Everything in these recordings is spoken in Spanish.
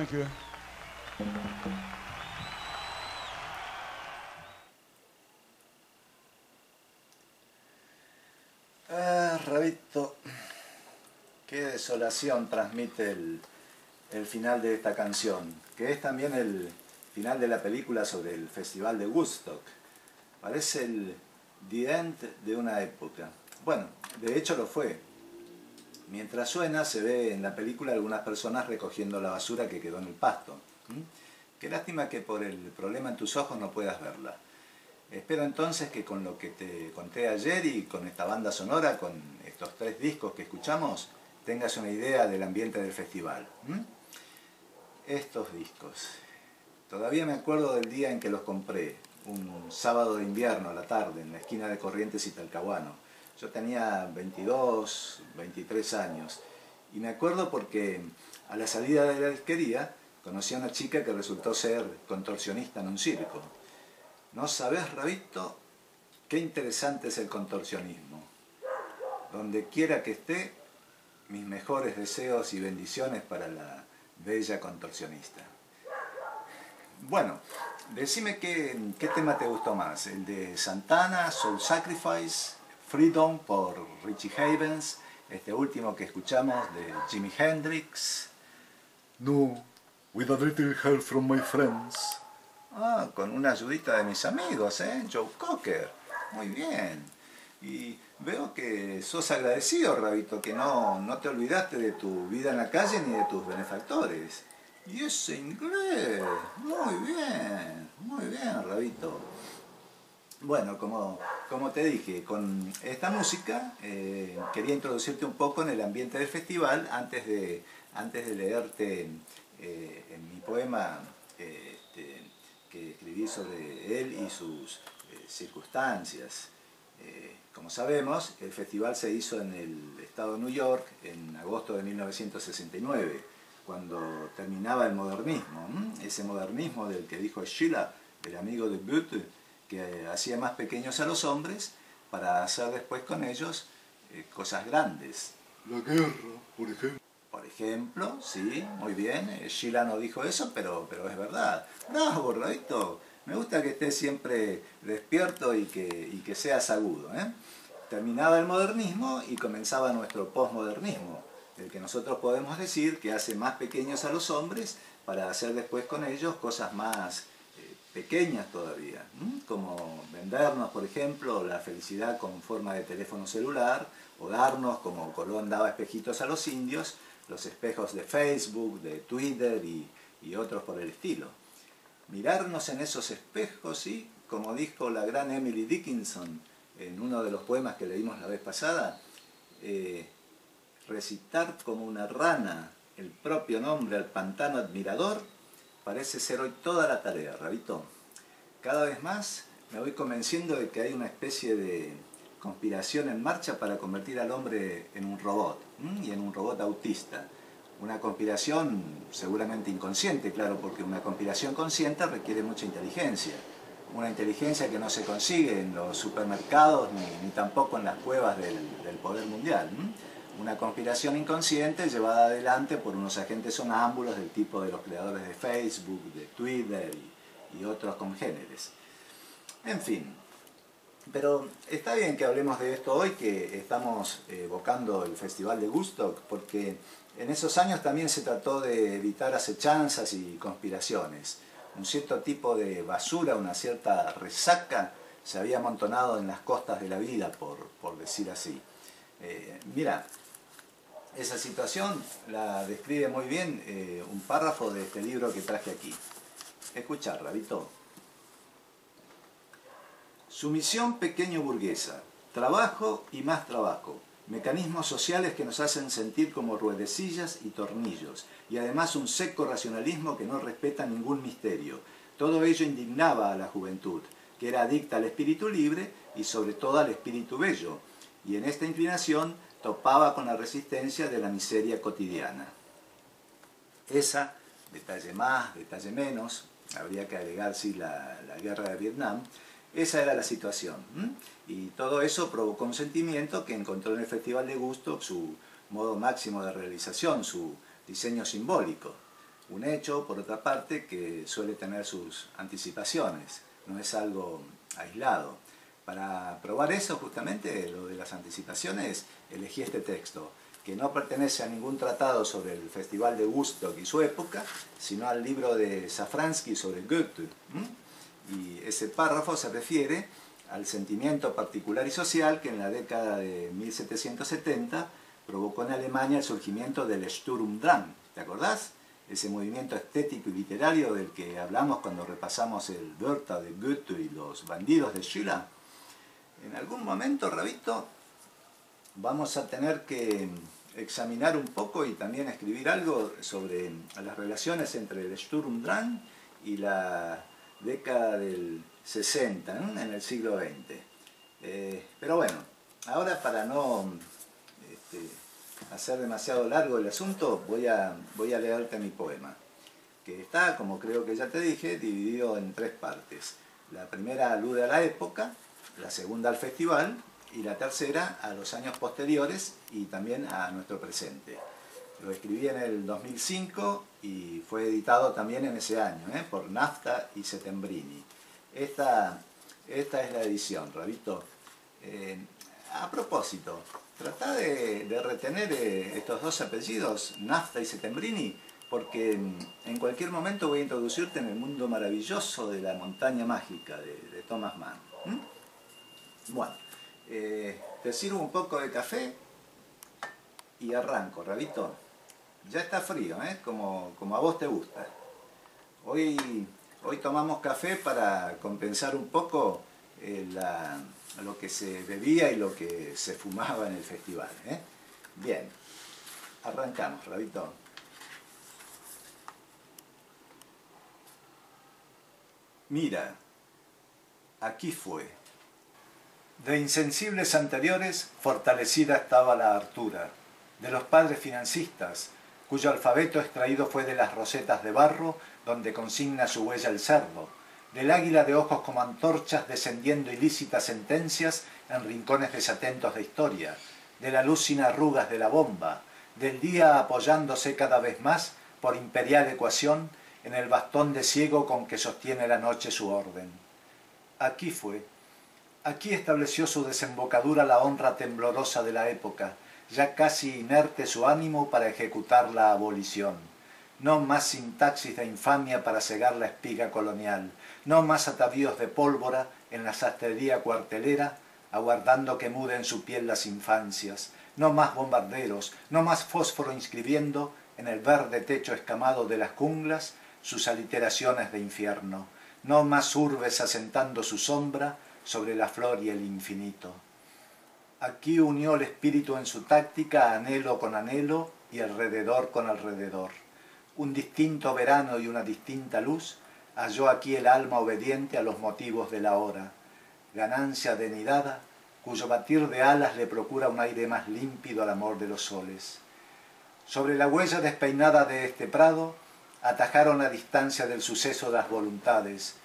Thank you. Rabito, qué desolación transmite el final de esta canción, que es también el final de la película sobre el Festival de Woodstock. Parece el the end de una época. Bueno, de hecho lo fue. Mientras suena, se ve en la película algunas personas recogiendo la basura que quedó en el pasto. Qué lástima que por el problema en tus ojos no puedas verla. Espero entonces que con lo que te conté ayer y con esta banda sonora, con estos 3 discos que escuchamos, tengas una idea del ambiente del festival. Estos discos. Todavía me acuerdo del día en que los compré, un sábado de invierno a la tarde, en la esquina de Corrientes y Talcahuano. Yo tenía 22, 23 años. Y me acuerdo porque a la salida de la disquería conocí a una chica que resultó ser contorsionista en un circo. ¿No sabés, Rabito, qué interesante es el contorsionismo? Donde quiera que esté, mis mejores deseos y bendiciones para la bella contorsionista. Bueno, decime qué tema te gustó más, el de Santana, Soul Sacrifice, Freedom por Richie Havens, este último que escuchamos de Jimi Hendrix. No, with a little help from my friends. Ah, con una ayudita de mis amigos, Joe Cocker. Muy bien. Y veo que sos agradecido, Rabito, que no te olvidaste de tu vida en la calle ni de tus benefactores. Y ese inglés. Muy bien, Rabito. Bueno, como te dije, con esta música quería introducirte un poco en el ambiente del festival antes de leerte en mi poema que escribí sobre él y sus circunstancias. Como sabemos, el festival se hizo en el estado de New York en agosto de 1969, cuando terminaba el modernismo. Ese modernismo del que dijo Schiller, el amigo de Goethe, que hacía más pequeños a los hombres para hacer después con ellos cosas grandes. La guerra, por ejemplo. Por ejemplo, sí, muy bien, Sheila no dijo eso, pero es verdad. Bravo, Rabito, me gusta que estés siempre despierto y que seas agudo. Terminaba el modernismo y comenzaba nuestro posmodernismo, el que nosotros podemos decir que hace más pequeños a los hombres para hacer después con ellos cosas más pequeñas todavía, como vendernos, por ejemplo, la felicidad con forma de teléfono celular, o darnos, como Colón daba espejitos a los indios, los espejos de Facebook, de Twitter y otros por el estilo. Mirarnos en esos espejos y, como dijo la gran Emily Dickinson en uno de los poemas que leímos la vez pasada, recitar como una rana el propio nombre al pantano admirador parece ser hoy toda la tarea, Rabito. Cada vez más me voy convenciendo de que hay una especie de conspiración en marcha para convertir al hombre en un robot, y en un robot autista. Una conspiración seguramente inconsciente, claro, porque una conspiración consciente requiere mucha inteligencia. Una inteligencia que no se consigue en los supermercados ni tampoco en las cuevas del poder mundial. Una conspiración inconsciente llevada adelante por unos agentes sonámbulos del tipo de los creadores de Facebook, de Twitter y otros congéneres. En fin, pero está bien que hablemos de esto hoy, que estamos evocando el Festival de Woodstock, porque en esos años también se trató de evitar acechanzas y conspiraciones. Un cierto tipo de basura, una cierta resaca se había amontonado en las costas de la vida, por decir así. Mira, esa situación la describe muy bien un párrafo de este libro que traje aquí. Escuchá, Rabito. Sumisión pequeño burguesa, trabajo y más trabajo, mecanismos sociales que nos hacen sentir como ruedecillas y tornillos, y además un seco racionalismo que no respeta ningún misterio. Todo ello indignaba a la juventud, que era adicta al espíritu libre y sobre todo al espíritu bello, y en esta inclinación topaba con la resistencia de la miseria cotidiana. Esa, detalle más, detalle menos, habría que agregar sí la guerra de Vietnam. Esa era la situación, y todo eso provocó un sentimiento que encontró en el Festival de Woodstock su modo máximo de realización, su diseño simbólico. Un hecho, por otra parte, que suele tener sus anticipaciones, no es algo aislado. Para probar eso, justamente, lo de las anticipaciones, elegí este texto, que no pertenece a ningún tratado sobre el Festival de Woodstock y su época, sino al libro de Safransky sobre Goethe. Y ese párrafo se refiere al sentimiento particular y social que en la década de 1770 provocó en Alemania el surgimiento del Sturm und Drang. ¿Te acordás? Ese movimiento estético y literario del que hablamos cuando repasamos el Werther de Goethe y los bandidos de Schiller. En algún momento, Rabito, vamos a tener que examinar un poco y también escribir algo sobre las relaciones entre el Sturm und Drang y la década del 60, ¿no? En el siglo XX. Pero bueno, ahora para no hacer demasiado largo el asunto, voy a leerte mi poema, que está, como creo que ya te dije, dividido en 3 partes. La primera alude a la época, la segunda al festival y la tercera a los años posteriores y también a nuestro presente. Lo escribí en el 2005 y fue editado también en ese año, por Nafta y Settembrini. Esta es la edición, Rabito. A propósito, tratá de retener estos 2 apellidos, Nafta y Settembrini, porque en cualquier momento voy a introducirte en el mundo maravilloso de la montaña mágica de Thomas Mann. Bueno, te sirvo un poco de café y arranco, Rabito. Ya está frío, como a vos te gusta. Hoy tomamos café para compensar un poco lo que se bebía y lo que se fumaba en el festival. Bien, arrancamos, Rabito. Mira, aquí fue. De insensibles anteriores, fortalecida estaba la hartura. De los padres financistas, cuyo alfabeto extraído fue de las rosetas de barro, donde consigna su huella el cerdo. Del águila de ojos como antorchas descendiendo ilícitas sentencias en rincones desatentos de historia. De la luz sin arrugas de la bomba. Del día apoyándose cada vez más, por imperial ecuación, en el bastón de ciego con que sostiene la noche su orden. Aquí fue. Aquí estableció su desembocadura la honra temblorosa de la época, ya casi inerte su ánimo para ejecutar la abolición. No más sintaxis de infamia para cegar la espiga colonial, no más atavíos de pólvora en la sastrería cuartelera, aguardando que muden su piel las infancias, no más bombarderos, no más fósforo inscribiendo en el verde techo escamado de las junglas sus aliteraciones de infierno, no más urbes asentando su sombra sobre la flor y el infinito. Aquí unió el espíritu en su táctica anhelo con anhelo y alrededor con alrededor. Un distinto verano y una distinta luz halló aquí el alma obediente a los motivos de la hora. Ganancia denidada, cuyo batir de alas le procura un aire más límpido al amor de los soles. Sobre la huella despeinada de este prado, atajaron a distancia del suceso las voluntades,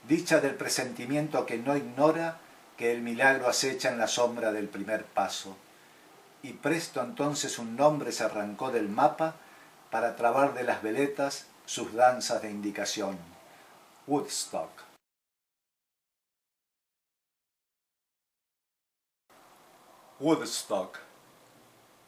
dicha del presentimiento que no ignora que el milagro acecha en la sombra del primer paso. Y presto entonces un nombre se arrancó del mapa para trabar de las veletas sus danzas de indicación. Woodstock. Woodstock.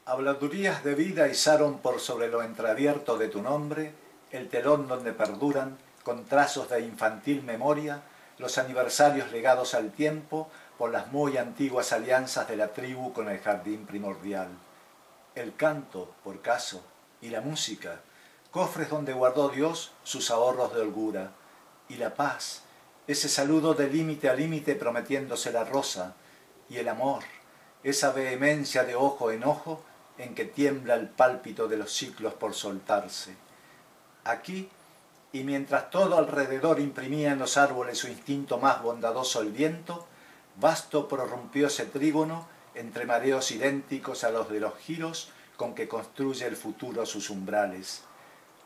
Habladurías de vida izaron por sobre lo entreabierto de tu nombre, el telón donde perduran, con trazos de infantil memoria, los aniversarios legados al tiempo por las muy antiguas alianzas de la tribu con el jardín primordial. El canto, por caso, y la música, cofres donde guardó Dios sus ahorros de holgura, y la paz, ese saludo de límite a límite prometiéndose la rosa, y el amor, esa vehemencia de ojo en ojo en que tiembla el pálpito de los ciclos por soltarse. Aquí, y mientras todo alrededor imprimía en los árboles su instinto más bondadoso el viento, vasto prorrumpió ese trígono entre mareos idénticos a los de los giros con que construye el futuro sus umbrales.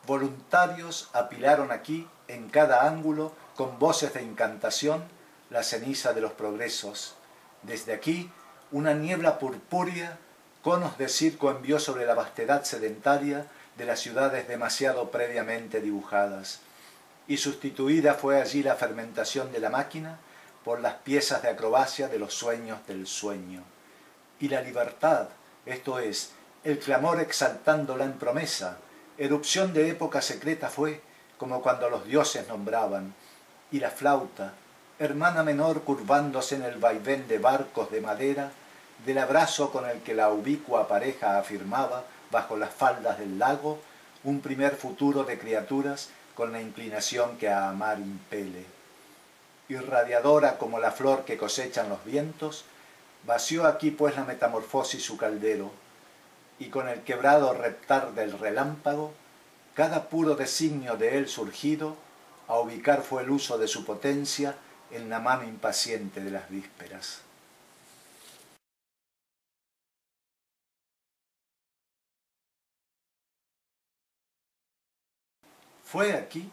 Voluntarios apilaron aquí, en cada ángulo, con voces de incantación, la ceniza de los progresos. Desde aquí, una niebla purpúrea, conos de circo envió sobre la vastedad sedentaria de las ciudades demasiado previamente dibujadas, y sustituida fue allí la fermentación de la máquina por las piezas de acrobacia de los sueños del sueño. Y la libertad, esto es, el clamor exaltándola en promesa, erupción de época secreta fue, como cuando los dioses nombraban, y la flauta, hermana menor curvándose en el vaivén de barcos de madera, del abrazo con el que la ubicua pareja afirmaba, bajo las faldas del lago, un primer futuro de criaturas con la inclinación que a amar impele. Irradiadora como la flor que cosechan los vientos, vació aquí pues la metamorfosis su caldero, y con el quebrado reptar del relámpago, cada puro designio de él surgido, a ubicar fue el uso de su potencia en la mano impaciente de las vísperas. Fue aquí,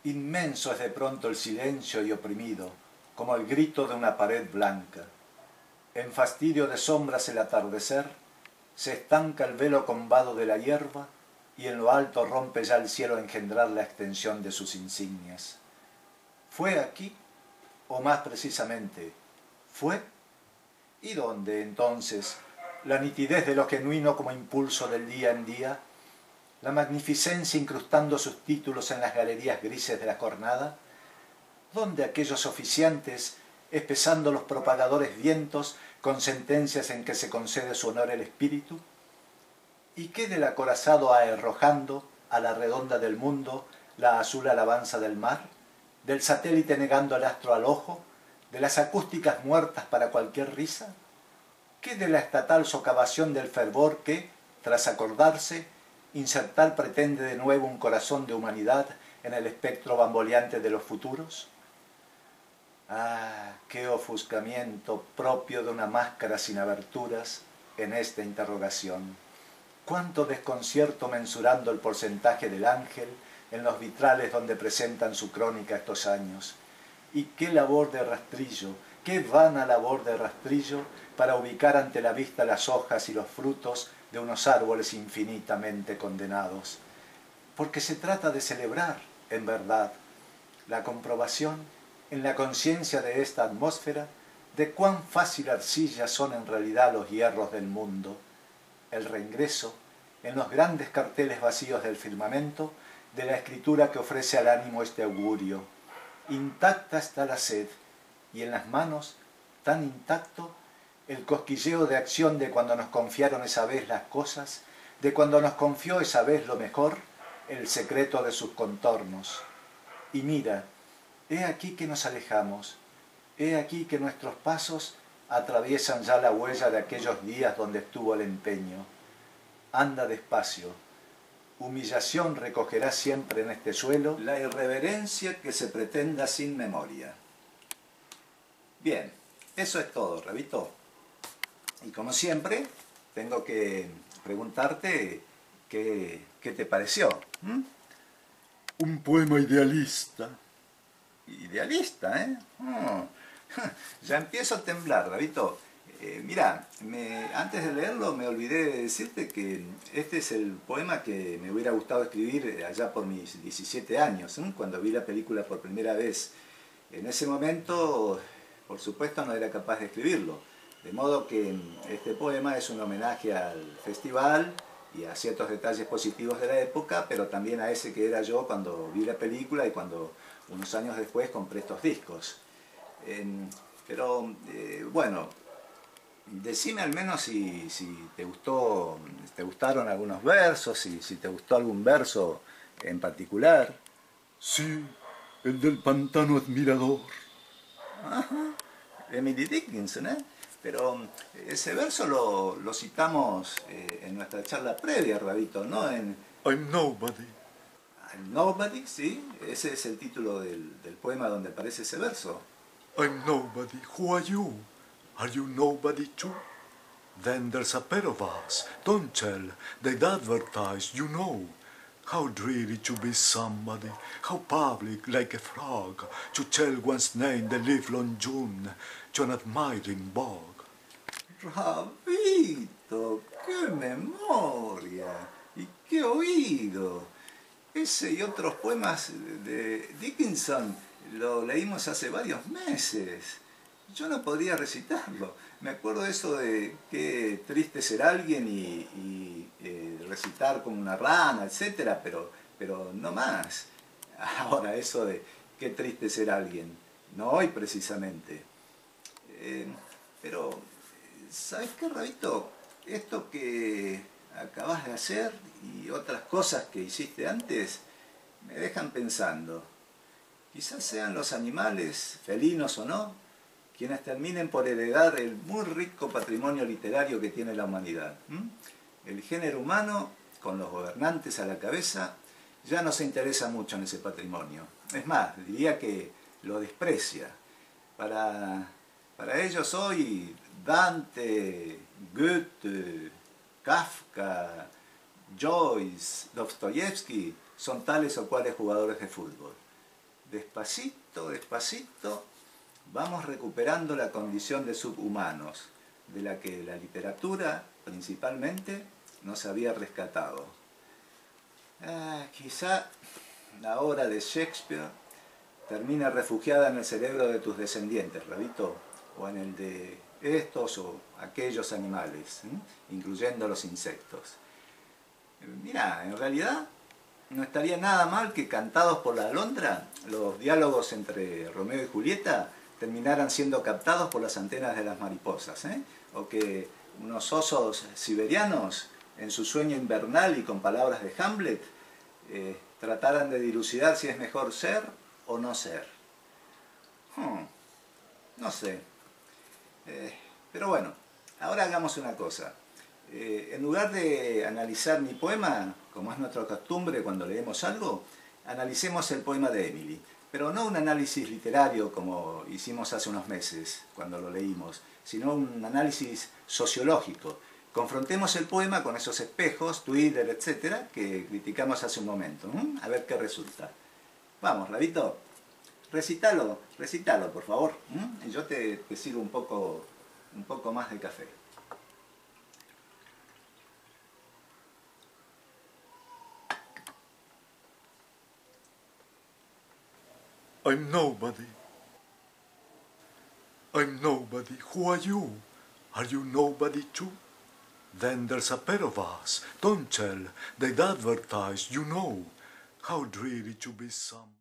inmenso es de pronto el silencio y oprimido, como el grito de una pared blanca. En fastidio de sombras el atardecer, se estanca el velo combado de la hierba, y en lo alto rompe ya el cielo a engendrar la extensión de sus insignias. ¿Fue aquí? O más precisamente, ¿fue? ¿Y dónde, entonces, la nitidez de lo genuino como impulso del día en día, la magnificencia incrustando sus títulos en las galerías grises de la jornada? ¿Dónde aquellos oficiantes, espesando los propagadores vientos con sentencias en que se concede su honor el espíritu? ¿Y qué del acorazado arrojando a la redonda del mundo la azul alabanza del mar? ¿Del satélite negando el astro al ojo? ¿De las acústicas muertas para cualquier risa? ¿Qué de la estatal socavación del fervor que, tras acordarse, insertar pretende de nuevo un corazón de humanidad en el espectro bamboleante de los futuros? Ah, qué ofuscamiento propio de una máscara sin aberturas en esta interrogación. Cuánto desconcierto mensurando el porcentaje del ángel en los vitrales donde presentan su crónica estos años. Y qué labor de rastrillo, qué vana labor de rastrillo para ubicar ante la vista las hojas y los frutos de unos árboles infinitamente condenados. Porque se trata de celebrar, en verdad, la comprobación en la conciencia de esta atmósfera de cuán fácil arcilla son en realidad los hierros del mundo, el reingreso en los grandes carteles vacíos del firmamento de la escritura que ofrece al ánimo este augurio. Intacta está la sed, y en las manos, tan intacto, el cosquilleo de acción de cuando nos confiaron esa vez las cosas, de cuando nos confió esa vez lo mejor, el secreto de sus contornos. Y mira, he aquí que nos alejamos, he aquí que nuestros pasos atraviesan ya la huella de aquellos días donde estuvo el empeño. Anda despacio. Humillación recogerá siempre en este suelo la irreverencia que se pretenda sin memoria. Bien, eso es todo, Rabito. Y como siempre, tengo que preguntarte qué te pareció. Un poema idealista. Idealista, ¿eh? Ya empiezo a temblar, Rabito. Mira, antes de leerlo me olvidé de decirte que este es el poema que me hubiera gustado escribir allá por mis 17 años, cuando vi la película por primera vez. En ese momento, por supuesto, no era capaz de escribirlo. De modo que este poema es un homenaje al festival y a ciertos detalles positivos de la época, pero también a ese que era yo cuando vi la película y cuando unos años después compré estos discos. Bueno, decime al menos si te gustaron algunos versos, si te gustó algún verso en particular. Sí, el del pantano admirador. Ajá, Emily Dickinson, ¿eh? Pero ese verso lo citamos en nuestra charla previa, Rabito, ¿no? I'm nobody. I'm nobody, sí, ese es el título del poema donde aparece ese verso. I'm nobody. Who are you? Are you nobody too? Then there's a pair of us. Don't tell. They'd advertise, you know. How dreary to be somebody. How public, like a frog, to tell one's name the livelong June to an admiring bog. Rabito, qué memoria. ¿Y ¡Qué oído! Ese y otros poemas de Dickinson lo leímos hace varios meses. Yo no podría recitarlo. Me acuerdo eso de qué triste ser alguien y recitar como una rana, etc. Pero no más. Ahora, eso de qué triste ser alguien. No hoy precisamente. Pero, ¿sabes qué, Rabito? Esto que acabas de hacer y otras cosas que hiciste antes me dejan pensando. Quizás sean los animales, felinos o no, quienes terminen por heredar el muy rico patrimonio literario que tiene la humanidad. El género humano, con los gobernantes a la cabeza, ya no se interesa mucho en ese patrimonio. Es más, diría que lo desprecia. Para ellos hoy, Dante, Goethe, Kafka, Joyce, Dostoyevsky son tales o cuales jugadores de fútbol. Despacito, despacito, vamos recuperando la condición de subhumanos, de la que la literatura, principalmente, nos había rescatado. Quizá la obra de Shakespeare termina refugiada en el cerebro de tus descendientes, Rabito, o en el de estos o aquellos animales, incluyendo los insectos. Mira, en realidad no estaría nada mal que, cantados por la alondra, los diálogos entre Romeo y Julieta terminaran siendo captados por las antenas de las mariposas, o que unos osos siberianos, en su sueño invernal y con palabras de Hamlet, trataran de dilucidar si es mejor ser o no ser. No sé. Pero bueno, ahora hagamos una cosa. En lugar de analizar mi poema, como es nuestra costumbre cuando leemos algo, analicemos el poema de Emily. Pero no un análisis literario como hicimos hace unos meses cuando lo leímos, sino un análisis sociológico. Confrontemos el poema con esos espejos, Twitter, etcétera, que criticamos hace un momento. A ver qué resulta. Vamos, Rabito, recítalo, por favor. Y yo te sirvo un poco más de café. I'm nobody. I'm nobody. Who are you? Are you nobody too? Then there's a pair of us. Don't tell. They'd advertise, you know. How dreary to be some.